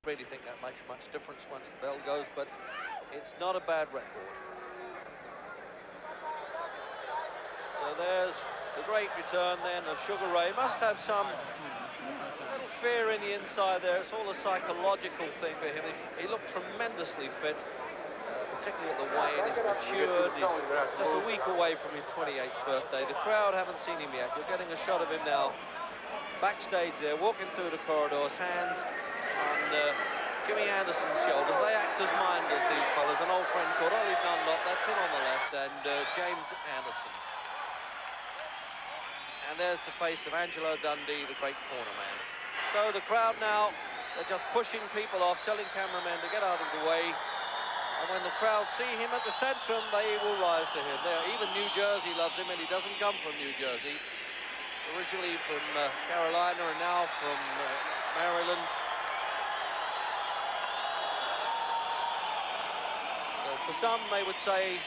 really think that makes much difference once the bell goes, but it's not a bad record. So there's the great return then of Sugar Ray. Must have some little fear in the inside there. It's all a psychological thing for him. He looked tremendously fit, particularly at the weigh-in. He's matured. He's just a week away from his 28th birthday. The crowd haven't seen him yet. You're getting a shot of him now backstage there, walking through the corridors, hands on Jimmy Anderson's shoulders. They act as minders, these fellas. An old friend called Ollie Dunlop, that's him on the left, and James Anderson. And there's the face of Angelo Dundee, the great corner man. So the crowd now, they're just pushing people off, telling cameramen to get out of the way. And when the crowd see him at the Centrum, they will rise to him. There, even New Jersey loves him, and he doesn't come from New Jersey. Originally from Carolina and now from Maryland. So for some, they would say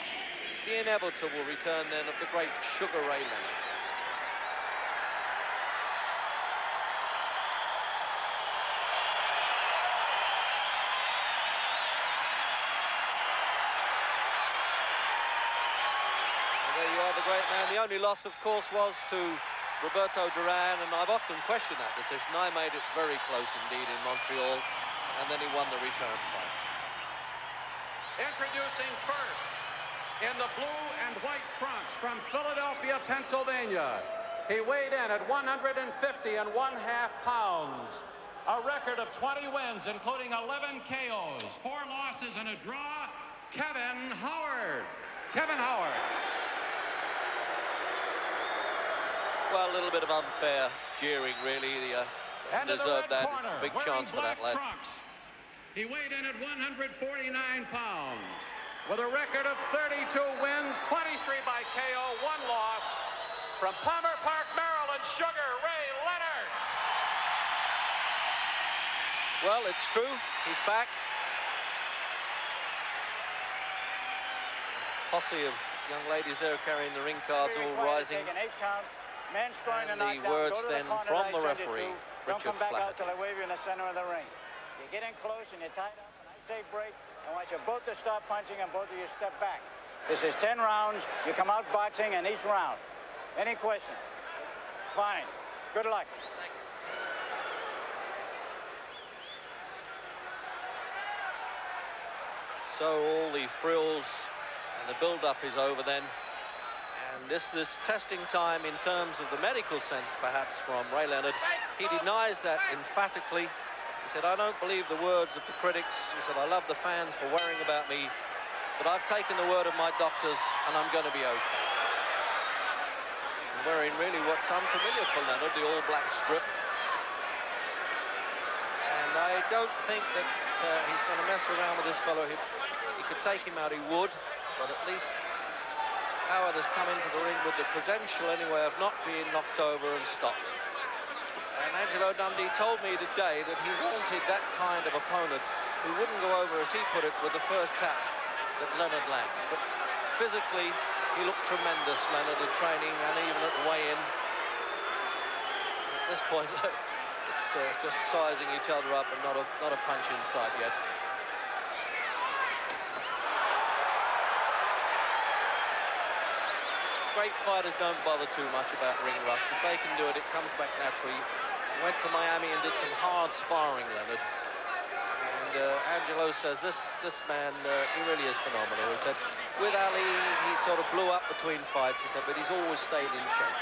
the inevitable return then of the great Sugar Ray Leonard. The great man. The only loss, of course, was to Roberto Duran, and I've often questioned that decision. I made it very close indeed in Montreal, and then he won the return fight. Introducing first, in the blue and white trunks from Philadelphia, Pennsylvania. He weighed in at 150 and 1/2 pounds. A record of 20 wins, including 11 KOs, 4 losses and a draw, Kevin Howard. Kevin Howard. Well, a little bit of unfair jeering, really. He deserved that. It's a big chance for that lad. Trunks. He weighed in at 149 pounds. With a record of 32 wins, 23 by KO, 1 loss. From Palmer Park, Maryland, Sugar Ray Leonard. Well, it's true. He's back. Posse of young ladies there carrying the ring cards, all rising. Men scoring and a knockdown. the words Go to then the corner from I the send you referee, to. Don't Richard come back out Flaherty. till I wave you in the center of the ring. You get in close and you're tied up, and I say break. I want you both to stop punching and both of you step back. This is 10 rounds. You come out boxing in each round. Any questions? Fine. Good luck. So all the frills and the build-up is over then. And this testing time in terms of the medical sense, perhaps, from Ray Leonard. He denies that emphatically. He said, I don't believe the words of the critics. He said, I love the fans for worrying about me, but I've taken the word of my doctors, and I'm going to be okay. And wearing really what's unfamiliar for Leonard, the all-black strip. And I don't think that he's going to mess around with this fellow. He could take him out, he would, but at least Howard has come into the ring with the credential, anyway, of not being knocked over and stopped. And Angelo Dundee told me today that he wanted that kind of opponent who wouldn't go over, as he put it, with the first tap that Leonard lands. But physically, he looked tremendous, Leonard, in training and even at the weigh-in. At this point, it's just sizing each other up and not a punch inside yet. Great fighters don't bother too much about ring rust. If they can do it, it comes back naturally. He went to Miami and did some hard sparring, Leonard. And Angelo says this man, he really is phenomenal. He said, with Ali, he sort of blew up between fights, he said, but he's always stayed in shape.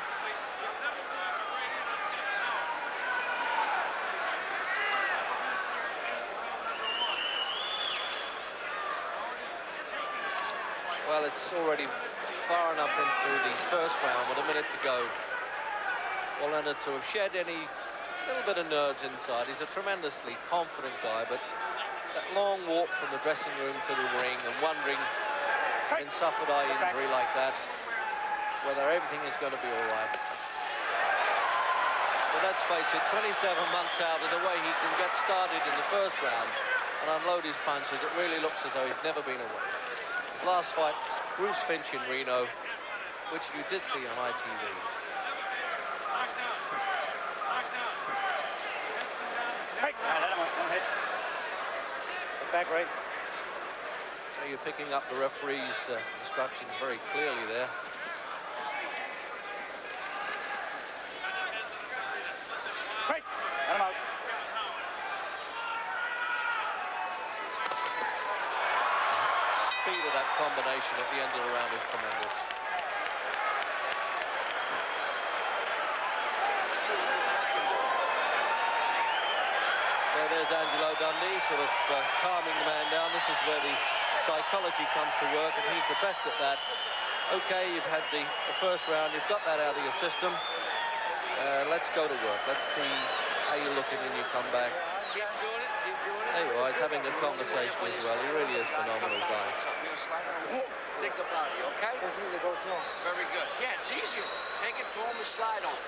Well, it's already far enough into the first round with a minute to go for Leonard to have shed any little bit of nerves inside. He's a tremendously confident guy, but that long walk from the dressing room to the ring and wondering, in suffered eye injury like that, whether everything is going to be all right. But let's face it, 27 months out, and the way he can get started in the first round and unload his punches, it really looks as though he's never been away. His last fight, Bruce Finch in Reno, which you did see on ITV. Back right. So you're picking up the referee's instructions very clearly there. Right. Let him out. Speed of that combination at the end of the round is tremendous. So there's Angelo Dundee sort of calming the man down. This is where the psychology comes to work, and he's the best at that. Okay, you've had the first round, you've got that out of your system. Let's go to work. Let's see how you're looking when you come back. Keep doing it, keep doing it. There you are, he's having a conversation as well. He really is a phenomenal guy. Think about it, okay? Very good. Yeah, it's easier. Take it to him and slide on it.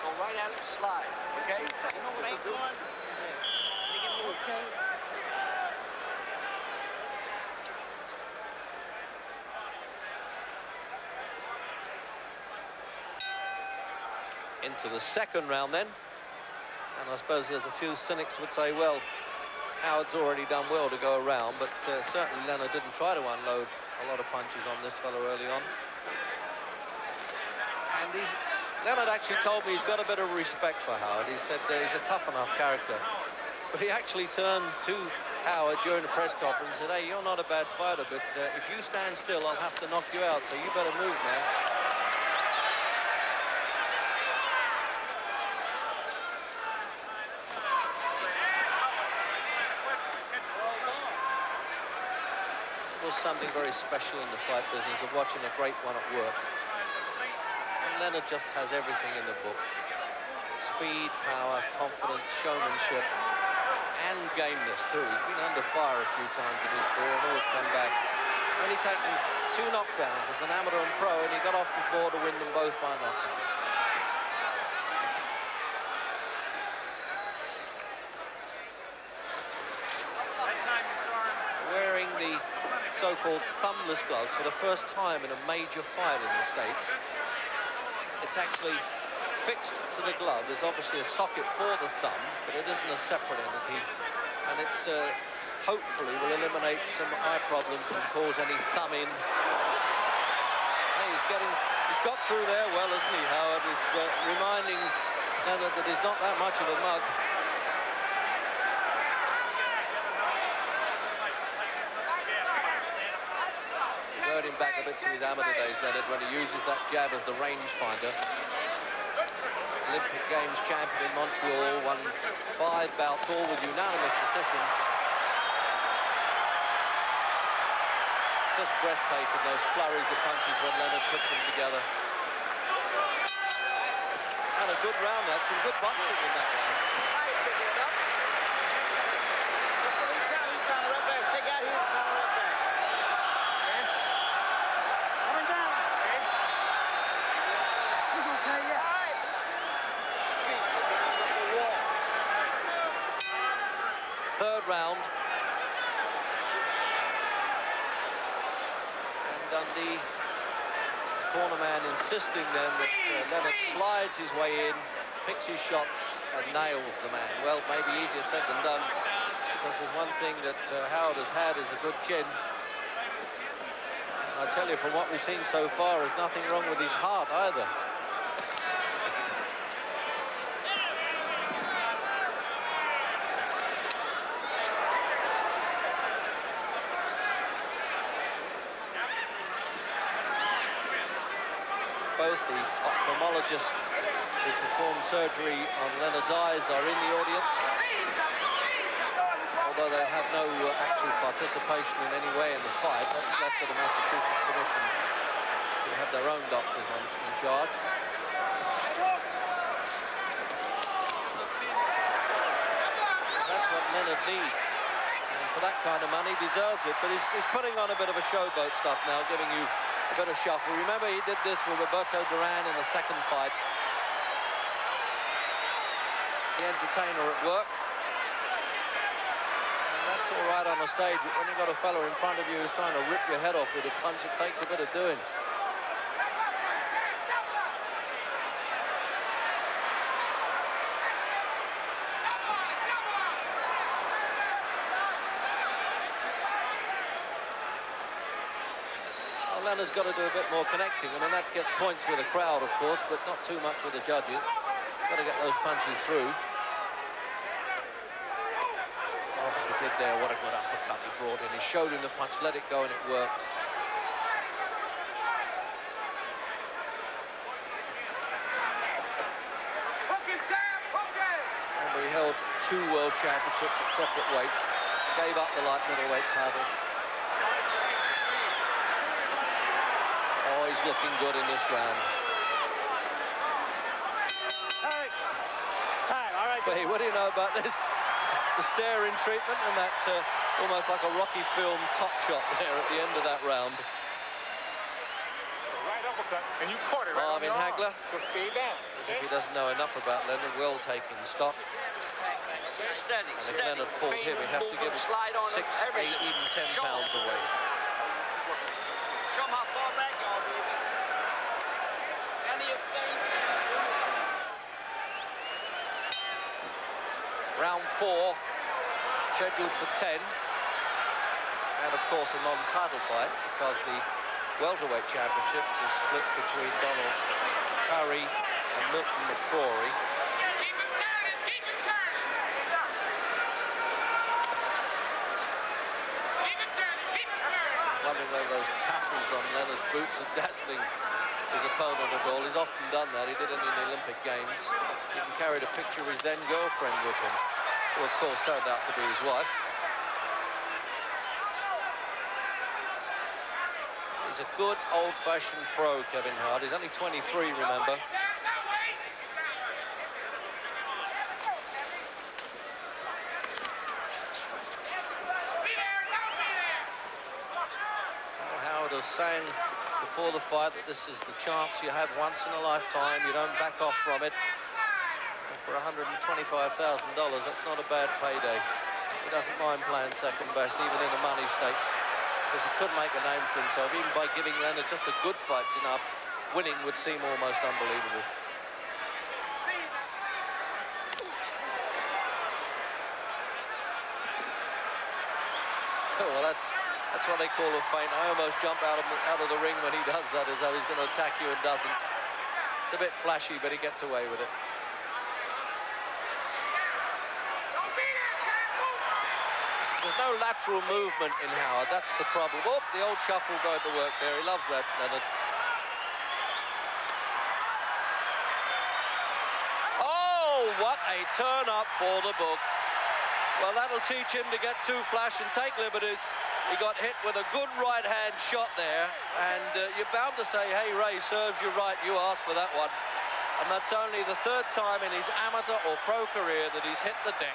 Go right at it and slide, okay? You know what I'm doing? Make it move. Okay. Into the second round then, and I suppose there's a few cynics would say, well, Howard's already done well to go around, but certainly Leonard didn't try to unload a lot of punches on this fellow early on. And Leonard actually told me he's got a bit of respect for Howard. He said he's a tough enough character, but he actually turned to Howard during the press conference and said, hey, you're not a bad fighter, but if you stand still, I'll have to knock you out, so you better move, man. Something very special in the fight business of watching a great one at work. And Leonard just has everything in the book. Speed, power, confidence, showmanship, and gameness too. He's been under fire a few times in his career and always come back. Only taken 2 knockdowns as an amateur and pro, and he got off before to win them both by knockout. Wearing the so-called thumbless gloves for the first time in a major fight in the States. It's actually fixed to the glove. There's obviously a socket for the thumb, but it isn't a separate entity. And it's hopefully will eliminate some eye problems and cause any thumb in. Hey, he's got through there well, isn't he, Howard? He's reminding Leonard that he's not that much of a mug. Him back a bit to his amateur days, Leonard, when he uses that jab as the rangefinder. Olympic Games champion in Montreal, won 5 bouts, all with unanimous decisions. Just breathtaking, those flurries of punches when Leonard puts them together. And a good round, that's some good boxing in that round. Third round, and Dundee, corner man, insisting then that Leonard slides his way in, picks his shots and nails the man. Well, maybe easier said than done, because there's one thing that Howard has had is a good chin. And I tell you, from what we've seen so far, there's nothing wrong with his heart either. Both the ophthalmologist who performed surgery on Leonard's eyes are in the audience, although they have no actual participation in any way in the fight. That's left to the Massachusetts Commission, who have their own doctors in charge. That's what Leonard needs, and for that kind of money, deserves it. But he's putting on a bit of a showboat stuff now, giving you a bit of shuffle. Remember, he did this with Roberto Duran in the second fight. The entertainer at work. And that's all right on the stage, but when you've got a fella in front of you who's trying to rip your head off with a punch, it takes a bit of doing. Leonard's got to do a bit more connecting. I mean, that gets points with the crowd, of course, but not too much with the judges. Got to get those punches through. Oh, he did there. What a good uppercut he brought in. He showed him the punch, let it go, and it worked. Remember, he held 2 world championships at separate weights. Gave up the light middleweight title. Oh, he's looking good in this round. All right. Hey, what do you know about this? The staring treatment and that almost like a Rocky film top shot there at the end of that round. Right uppercut, and you caught it right on the arm. Hagler, So speed down. as if he doesn't know enough about Leonard, well taken stock. Steady, And if steady. Leonard fought him, he'd have to give him slide on 6, him, 8, everything. even 10 Show pounds him. away. Show him how far back you are, baby. Any of things. Round 4, scheduled for 10. And of course a non-title fight, because the welterweight championships is split between Donald Curry and Milton McCrory. Wondering whether those tassels on Leonard's boots are dazzling his opponent at all. He's often done that. He did it in the Olympic Games. He even carried a picture of his then girlfriend with him, who of course turned out to be his wife. He's a good old-fashioned pro, Kevin Hart. He's only 23, remember. Howard was saying before the fight that this is the chance you have once in a lifetime. You don't back off from it. And for $125,000, that's not a bad payday. He doesn't mind playing second best, even in the money stakes, because he could make a name for himself. Even by giving Leonard just a good fight's enough, winning would seem almost unbelievable. Oh, well, that's what they call a feint. I almost jump out of the ring when he does that, as though he's going to attack you and doesn't. It's a bit flashy, but he gets away with it. There's no lateral movement in Howard. That's the problem. Oh, the old shuffle going to work there. He loves that, Leonard. Oh, what a turn up for the book. Well, that'll teach him to get too flash and take liberties. He got hit with a good right-hand shot there, and you're bound to say, hey, Ray, serves you right, you asked for that one. And that's only the 3rd time in his amateur or pro career that he's hit the deck.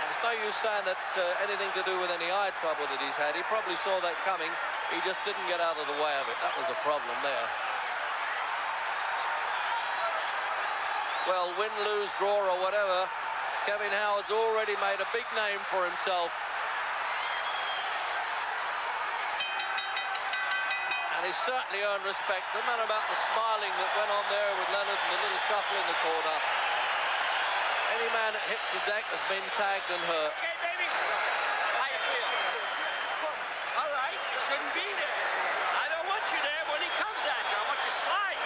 And it's no use saying that's anything to do with any eye trouble that he's had. He probably saw that coming. He just didn't get out of the way of it. That was the problem there. Well, win, lose, draw, or whatever, Kevin Howard's already made a big name for himself. And he's certainly earned respect. No matter about the smiling that went on there with Leonard and the little shuffle in the corner. Any man that hits the deck has been tagged and hurt. Okay, baby. How you feel? All right, you shouldn't be there. I don't want you there when he comes at you. I want you sliding.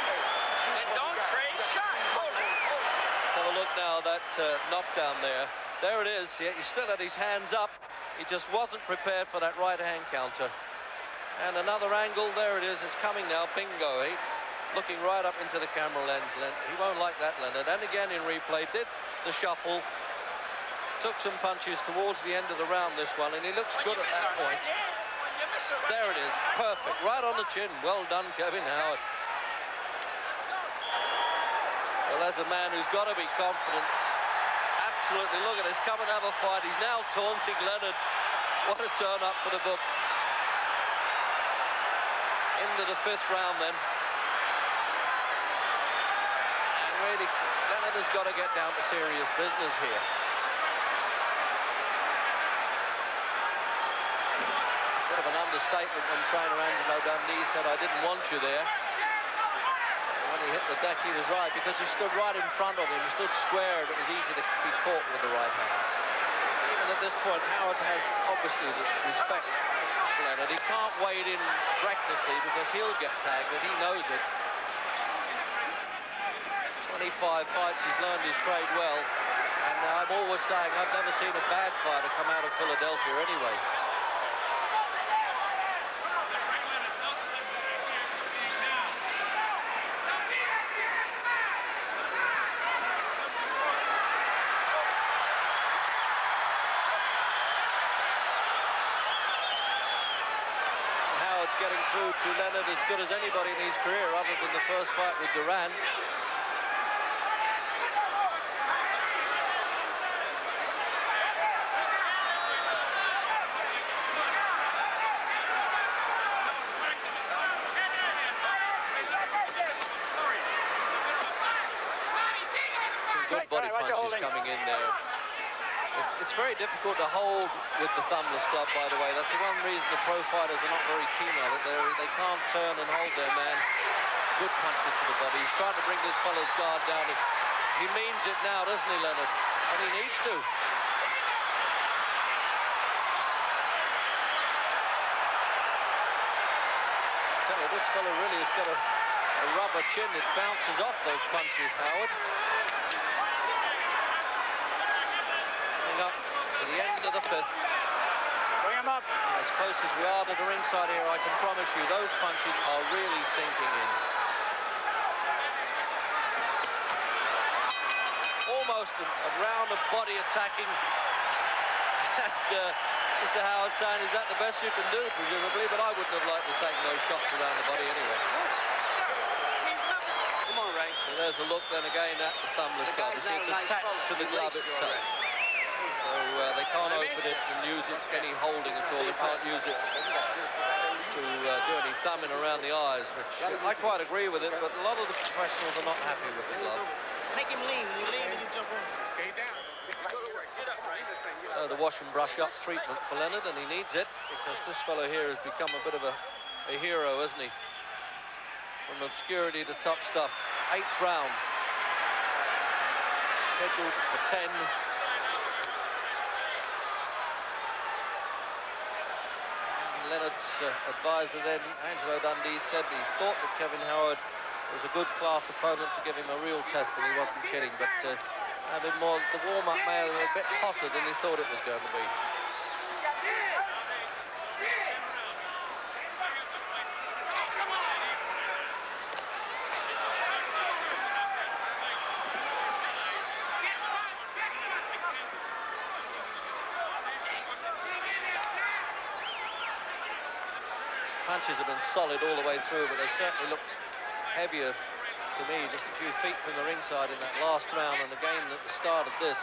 And don't trade shots. Hold it. Let's have a look now, that knockdown there. There it is. He still had his hands up. He just wasn't prepared for that right-hand counter. And another angle. There it is. It's coming now. Bingo. Looking right up into the camera lens. He won't like that, Leonard. And again in replay, did the shuffle. Took some punches towards the end of the round, this one, and he looks good at that point. There it is. Perfect. Right on the chin. Well done, Kevin Howard. Well, there's a man who's got to be confident. Absolutely. Look at this. Come and have a fight. He's now taunting Leonard. What a turn up for the book. Into the 5th round then. And really, Leonard has got to get down to serious business here. Bit of an understatement when trainer Angelo Dundee said, I didn't want you there. When he hit the deck, he was right, because he stood right in front of him. He stood square, and it was easy to be caught with the right hand. Even at this point, Howard has obviously the respect Leonard. He can't wade in recklessly because he'll get tagged, and he knows it. 25 fights, he's learned his trade well. And I'm always saying I've never seen a bad fighter come out of Philadelphia anyway. Getting through to Leonard as good as anybody in his career, other than the first fight with Duran. Some good body punches coming in there. It's very difficult to hold with the thumbless club, by the way. That's the one reason the pro fighters are not very keen on it. They can't turn and hold their man. Good punches to the body. He's trying to bring this fellow's guard down. He means it now, doesn't he, Leonard? And he needs to. I tell you, this fellow really has got a rubber chin. It bounces off those punches, Howard. Up to the end of the fifth. Bring him up. As close as we are to the ringside here, I can promise you those punches are really sinking in. Almost a round of body attacking. And Mr. Howard saying, is that the best you can do, presumably? But I wouldn't have liked to take those shots around the body anyway. Come on, Ray. So there's a look then again at the thumbless glove. It's attached to the glove itself. So they can't open it and use it any holding at all. They can't use it to do any thumbing around the eyes, which I quite agree with it, but a lot of the professionals are not happy with the glove. Make him lean. You lean and you jump on. Stay down. Go to work. Get up, right? So the wash and brush up treatment for Leonard, and he needs it because this fellow here has become a bit of a hero, hasn't he? From obscurity to top stuff. 8th round. Scheduled for 10. Leonard's advisor then, Angelo Dundee, said he thought that Kevin Howard was a good class opponent to give him a real test, and he wasn't kidding, but having more, the warm-up may have been a bit hotter than he thought it was going to be. Punches have been solid all the way through, but they certainly looked heavier to me, just a few feet from the ringside in that last round, and again at the start of this.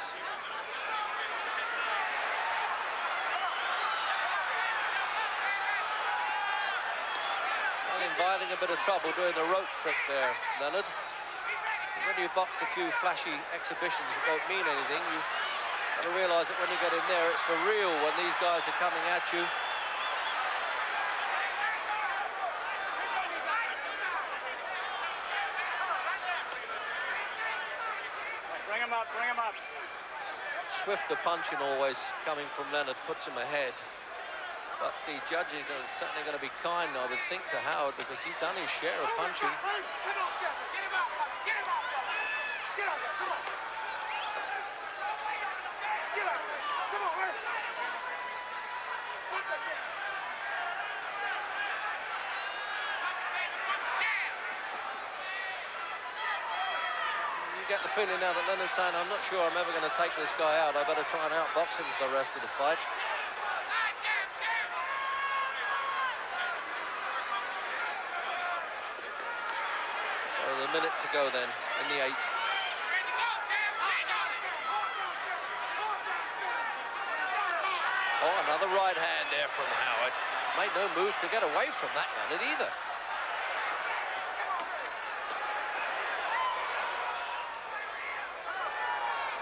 Well, inviting a bit of trouble doing the rope trick there, Leonard. So when you boxed a few flashy exhibitions that don't mean anything, you've got to realise that when you get in there, it's for real when these guys are coming at you. Bring him up. Swifter punching always coming from Leonard, puts him ahead. But the judging is certainly going to be kind, I would think, to Howard, because he's done his share of punching. Get the feeling now that Leonard's saying, I'm not sure I'm ever going to take this guy out. I better try and outbox him for the rest of the fight. So a minute to go then in the 8th. Oh, another right hand there from Howard. Made no moves to get away from that Leonard either.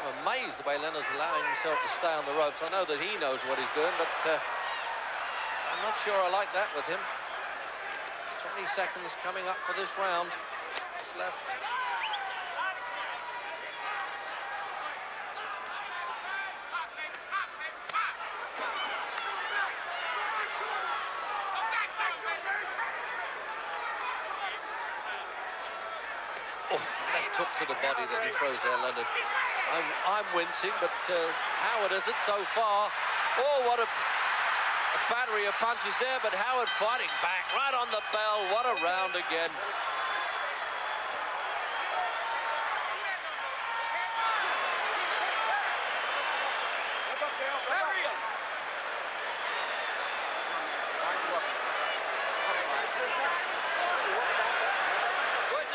I'm amazed the way Leonard's allowing himself to stay on the ropes. I know that he knows what he's doing, but I'm not sure I like that with him. 20 seconds coming up for this round. What's left? to the body that he throws there, Leonard. I'm wincing, but Howard has it so far. Oh, what a battery of punches there, but Howard fighting back right on the bell. What a round again.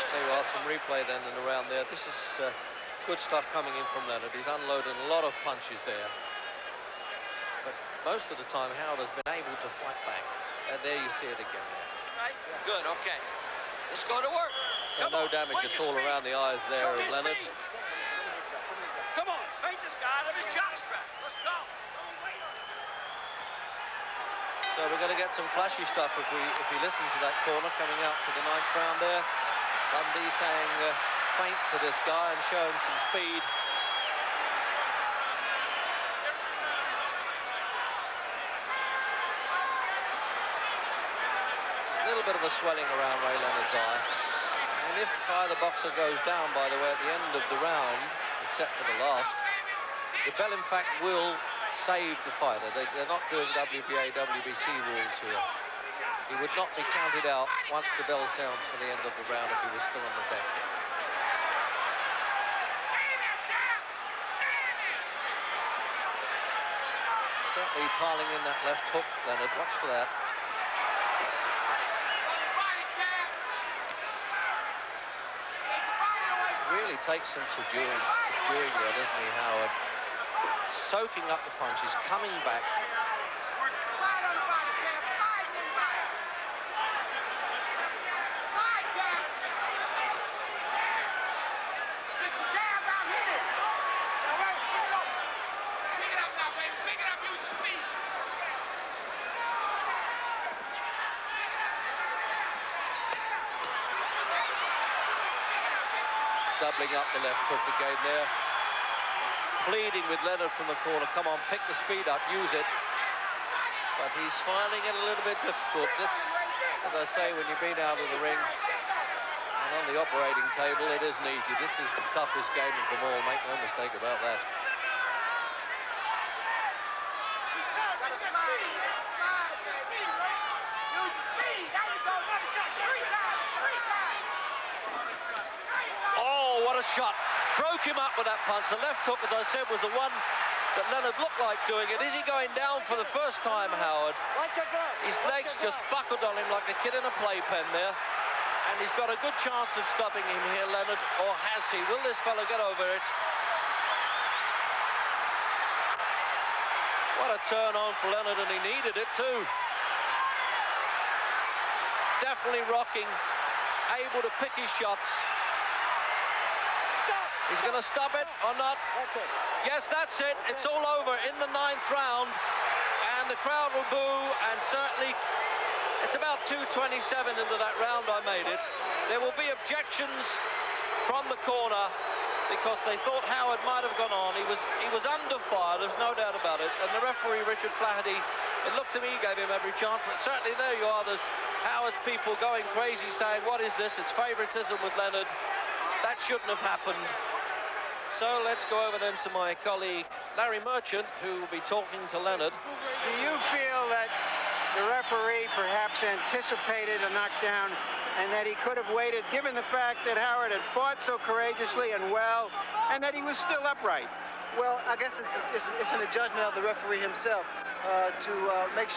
There you are, some replay then and around there. This is good stuff coming in from Leonard. He's unloading a lot of punches there. But most of the time, Howard has been able to fight back. And there you see it again. Right. Good, okay. Let's go to work. So no damage at all around the eyes there of Leonard. Come on, paint this guy out of his jockstrap. Let's go. So we're going to get some flashy stuff if we listen to that corner coming out to the 9th round there. Dundee saying faint to this guy and showing some speed. A little bit of a swelling around Ray Leonard's eye. And if either boxer goes down, by the way, at the end of the round, except for the last, the bell, in fact, will save the fighter. They're not doing WBA, WBC rules here. He would not be counted out once the bell sounds for the end of the round if he was still on the deck. Certainly piling in that left hook, Leonard. Watch for that. Really takes some subduing there, doesn't he, Howard? Soaking up the punches, coming back. Doubling up the left hook again there. Pleading with Leonard from the corner. Come on, pick the speed up, use it. But he's finding it a little bit difficult. This, as I say, when you've been out of the ring and on the operating table, it isn't easy. This is the toughest game of them all. Make no mistake about that. Shot. Broke him up with that punch. The left hook, as I said, was the one that Leonard looked like doing it. Is he going down for the first time, Howard? His legs just buckled on him like a kid in a playpen there. And he's got a good chance of stopping him here, Leonard. Or has he? Will this fellow get over it? What a turn on for Leonard, and he needed it too. Definitely rocking. Able to pick his shots. He's going to stop it or not? That's it. Yes, that's it. It's all over in the 9th round. And the crowd will boo. And certainly, it's about 2:27 into that round I made it. There will be objections from the corner because they thought Howard might have gone on. He was under fire, there's no doubt about it. And the referee, Richard Flaherty, it looked to me he gave him every chance. But certainly there you are, there's Howard's people going crazy saying, what is this? It's favoritism with Leonard. That shouldn't have happened. So let's go over then to my colleague Larry Merchant, who will be talking to Leonard. Do you feel that the referee perhaps anticipated a knockdown and that he could have waited, given the fact that Howard had fought so courageously and well, and that he was still upright? Well, I guess it's in the judgment of the referee himself to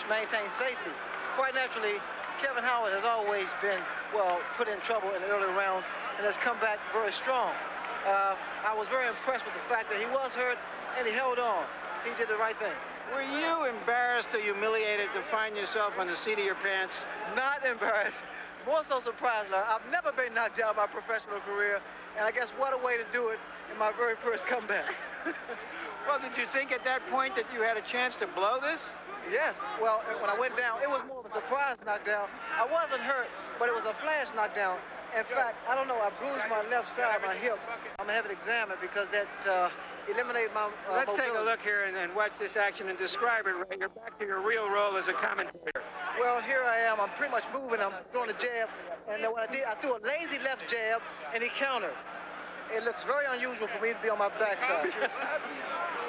maintain safety. Quite naturally, Kevin Howard has always been, well, put in trouble in the early rounds and has come back very strong. I was very impressed with the fact that he was hurt and he held on. He did the right thing. Were you embarrassed or humiliated to find yourself on the seat of your pants? Not embarrassed. More so surprised. I've never been knocked out in my professional career, and I guess what a way to do it in my very first comeback. Well, did you think at that point that you had a chance to blow this? Yes. Well, when I went down, it was more of a surprise knockdown. I wasn't hurt, but it was a flash knockdown. In fact, I don't know, I bruised my left side, my hip. I'm going to have it examined because that eliminated my Let's mobility. take a look here and watch this action and describe it, Ray. You're back to your real role as a commentator. Well, here I am. I'm pretty much moving. I'm throwing a jab. And when I threw a lazy left jab, and he countered. it looks very unusual for me to be on my backside.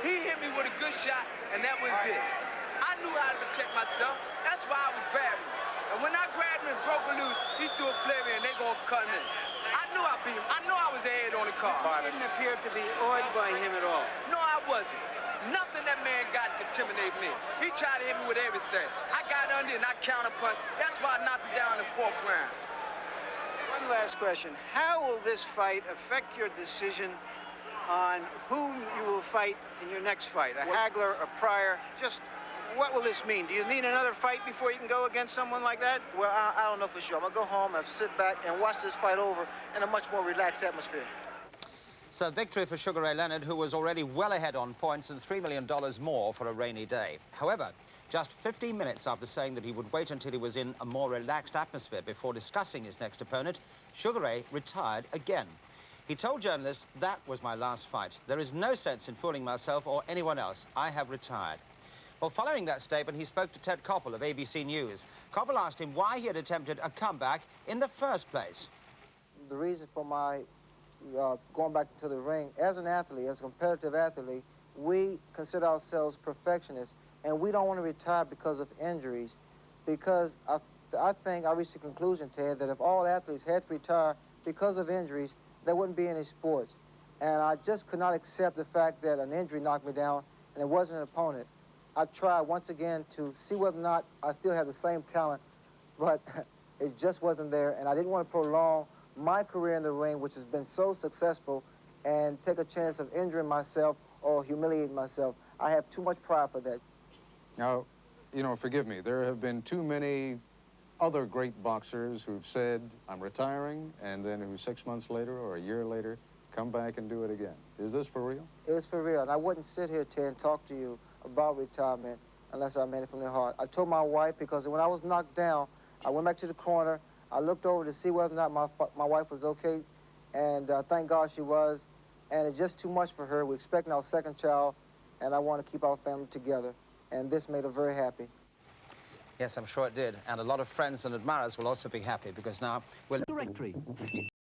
He hit me with a good shot, and that was it. I knew how to protect myself. That's why I was grabbing him. And when I grabbed him and broke him loose, he threw a flare and they gonna cut him in. I knew I beat him. I knew I was ahead on the car. You didn't appear to be awed by him at all. No, I wasn't. Nothing that man got to intimidate me. He tried to hit me with everything. I got under and I counterpunched. That's why I knocked him down in the 4th round. One last question. How will this fight affect your decision on whom you will fight in your next fight? A Hagler, a Pryor? Just what will this mean? Do you need another fight before you can go against someone like that? Well, I don't know for sure. I'm going to go home and sit back and watch this fight over in a much more relaxed atmosphere. So victory for Sugar Ray Leonard, who was already well ahead on points and $3 million more for a rainy day. However, just 15 minutes after saying that he would wait until he was in a more relaxed atmosphere before discussing his next opponent, Sugar Ray retired again. He told journalists, "That was my last fight. There is no sense in fooling myself or anyone else. I have retired." Well, following that statement, he spoke to Ted Koppel of ABC News. Koppel asked him why he had attempted a comeback in the first place. The reason for my going back to the ring, as an athlete, as a competitive athlete, we consider ourselves perfectionists, and we don't want to retire because of injuries, because I think I reached the conclusion, Ted, that if all athletes had to retire because of injuries, there wouldn't be any sports. And I just could not accept the fact that an injury knocked me down and it wasn't an opponent. I tried once again to see whether or not I still had the same talent, but it just wasn't there, and I didn't want to prolong my career in the ring, which has been so successful, and take a chance of injuring myself or humiliating myself. I have too much pride for that. Now, you know, forgive me, there have been too many other great boxers who've said, "I'm retiring," and then who 6 months later or a year later come back and do it again. Is this for real? It's for real, and I wouldn't sit here, Ted, and talk to you about retirement unless I meant it from the heart. I told my wife, because when I was knocked down, I went back to the corner, I looked over to see whether or not my wife was okay, and thank God she was, and it's just too much for her. We're expecting our 2nd child, and I want to keep our family together, and this made her very happy. Yes, I'm sure it did. And a lot of friends and admirers will also be happy because now we'll... Directory.